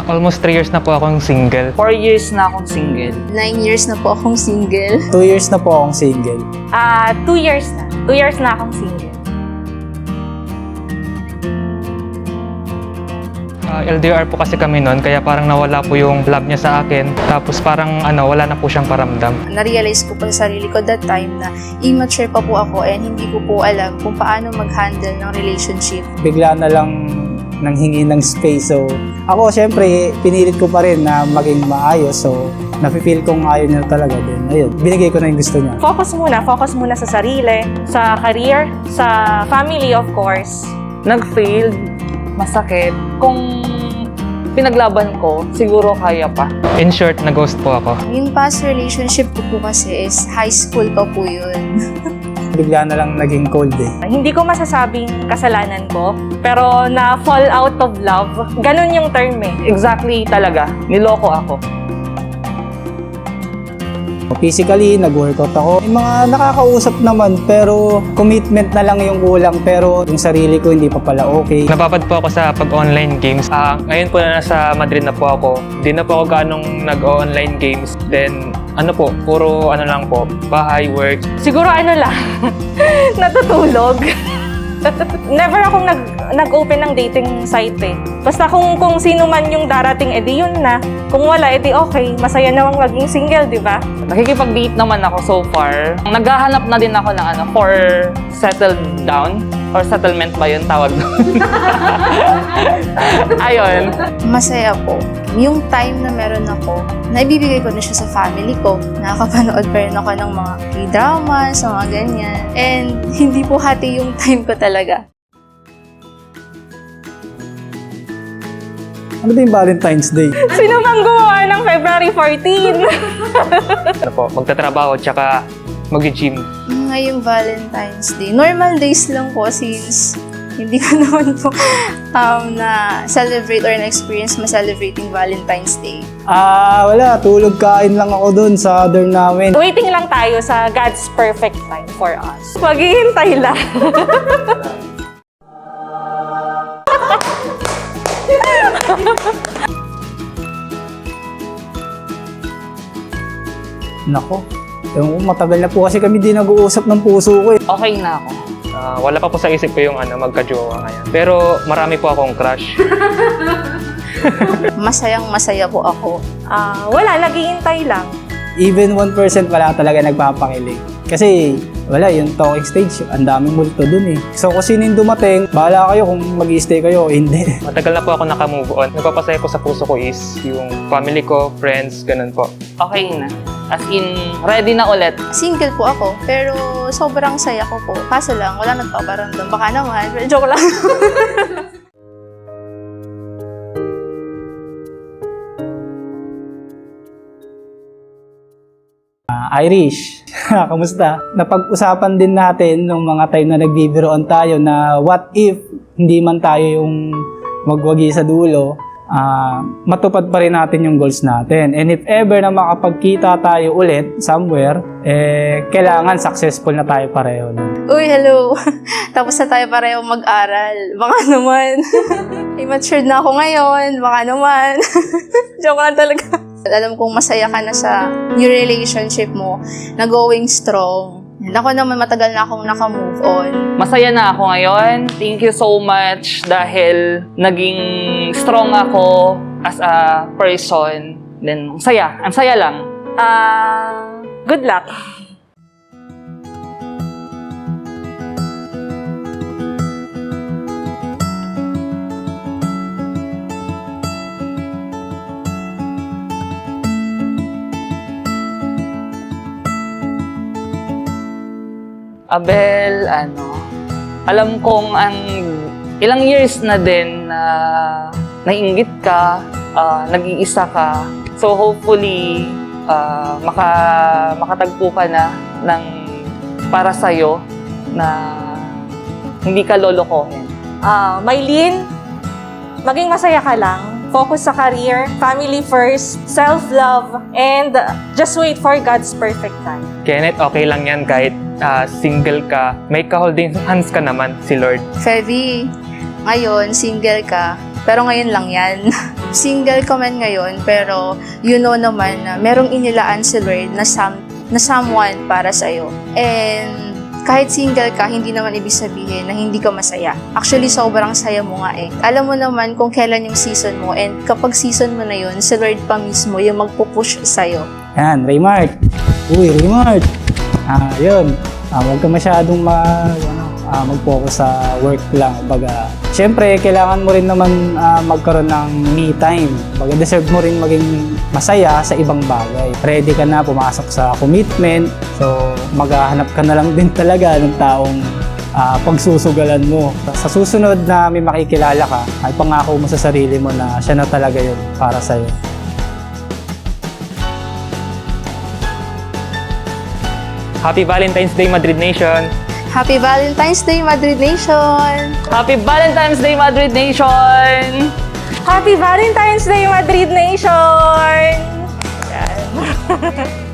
Almost 3 years na po akong single. 4 years na akong single. 9 years na po akong single. 2 years na po akong single. 2 years na. 2 years na akong single. LDR po kasi kami noon, kaya parang nawala po yung love niya sa akin. Tapos parang wala na po siyang paramdam. Na-realize ko po sa sarili ko that time na immature pa po ako and hindi ko po alam kung paano mag-handle ng relationship. Bigla na lang nanghingi ng space. So, ako syempre, pinilit ko pa rin na maging maayos. So, nafe-feel kong ayaw niya talaga din. Ayun, binigay ko na yung gusto niya. Focus muna sa sarili, sa career, sa family of course. Nag-failed, masakit. Kung pinaglaban ko, siguro kaya pa. In short, nag-ghost po ako. Yung past relationship ko po kasi is high school pa po yun. Bigla na lang naging cold eh. Hindi ko masasabing kasalanan ko, pero na fall out of love, ganun yung term eh. Exactly talaga, niloko ako. Physically, nag-workout ako. Yung mga nakakausap naman, pero commitment na lang yung kulang. Pero yung sarili ko hindi pa pala okay. Napapad po ako sa pag-online games. Ngayon po na nasa Madrid na po ako. Di na po ako ganong nag-online games. Then, puro lang po, bahay, work. Siguro lang, natutulog. Never akong nag-open ng dating site eh. Basta kung sino man yung darating, edi yun na. Kung wala, edi okay. Masaya namang maging single, di ba? Nakikipag-date naman ako so far. Naghahanap na din ako ng for settled down. Or settlement ba yun tawag doon? Ayun. Masaya po. Yung time na meron ako, naibibigay ko na siya sa family ko. Nakakapanood pa rin ako ng mga k-dramas, mga ganyan. And hindi po hati yung time ko talaga. Ano ba yung Valentine's Day? Sino mang gumawa ng February 14? Magtatrabaho, tsaka mag-gym. Ngayong Valentine's Day, normal days lang po since hindi ko naman po na celebrate or na-experience ma-celebrating Valentine's Day. Wala. Tulog kain lang ako dun sa other namin. Waiting lang tayo sa God's perfect time for us. Maghihintay lang. Nako. Matagal na po kasi kami di nag-uusap ng puso ko eh. Okay na ako. Wala pa po sa isip ko yung magka-jowa ngayon. Pero marami po akong crush. Masayang masaya po ako. Wala, naghihintay lang. Even 1% wala talaga nagpapakilig. Kasi wala, yung talking stage, ang daming multo dun eh. So kung sino yung dumating, bahala kayo kung mag-i-stay kayo o hindi. Matagal na po ako naka-move on. Nagpapasaya po sa puso ko is yung family ko, friends, ganun po. Okay na. As in, ready na ulit. Single po ako, pero sobrang saya ko po. Kaso lang, wala nagpaparamdam. Baka naman, joke lang. Irish, kamusta? Napag-usapan din natin nung mga time na nagbibiroan tayo na what if hindi man tayo yung magwagi sa dulo, matupad pa rin natin yung goals natin. And if ever na makapagkita tayo ulit somewhere, kailangan successful na tayo pareho. Uy, hello. Tapos na tayo pareho mag-aral. Baka naman. Immature na ako ngayon. Baka naman. Joke lang talaga. Alam kong masaya ka na sa new relationship mo na going strong. Ako naman matagal na akong naka-move on. Masaya na ako ngayon. Thank you so much dahil naging strong ako as a person. Then, ang saya lang. Good luck. Abel, alam kong ilang years na din na naiinggit ka, nag-iisa ka. So hopefully, makatagpo ka na ng para sa'yo na hindi ka lolokohin. Mylene, maging masaya ka lang. Focus sa career, family first, self-love, and just wait for God's perfect time. Kenneth, okay lang yan kahit single ka. May ka-holding hands ka naman, si Lord. Fevy, ngayon, single ka, Pero ngayon lang yan. Single ka man ngayon, pero you know naman na merong inilaan si Lord na, na someone para sa'yo. And kahit single ka, hindi naman ibig sabihin na hindi ka masaya. Actually, sobrang saya mo nga eh. Alam mo naman kung kailan yung season mo, and kapag season mo na yun, si Lord pa mismo yung magpupush sa'yo. Yan, Raymart. Uy, Raymart. Yun. Huwag ka masyadong mag-focus sa work lang. Baga, syempre, kailangan mo rin naman magkaroon ng me time. Baga, deserve mo rin maging masaya sa ibang bagay. Ready ka na pumasok sa commitment. So, maghahanap ka na lang din talaga ng taong pagsusugalan mo. Sa susunod na may makikilala ka, ay pangako mo sa sarili mo na siya na talaga yun para sa'yo. Happy Valentine's Day, Madrid Nation! Happy Valentine's Day, Madrid Nation! Happy Valentine's Day, Madrid Nation! Happy Valentine's Day, Madrid Nation! Yan.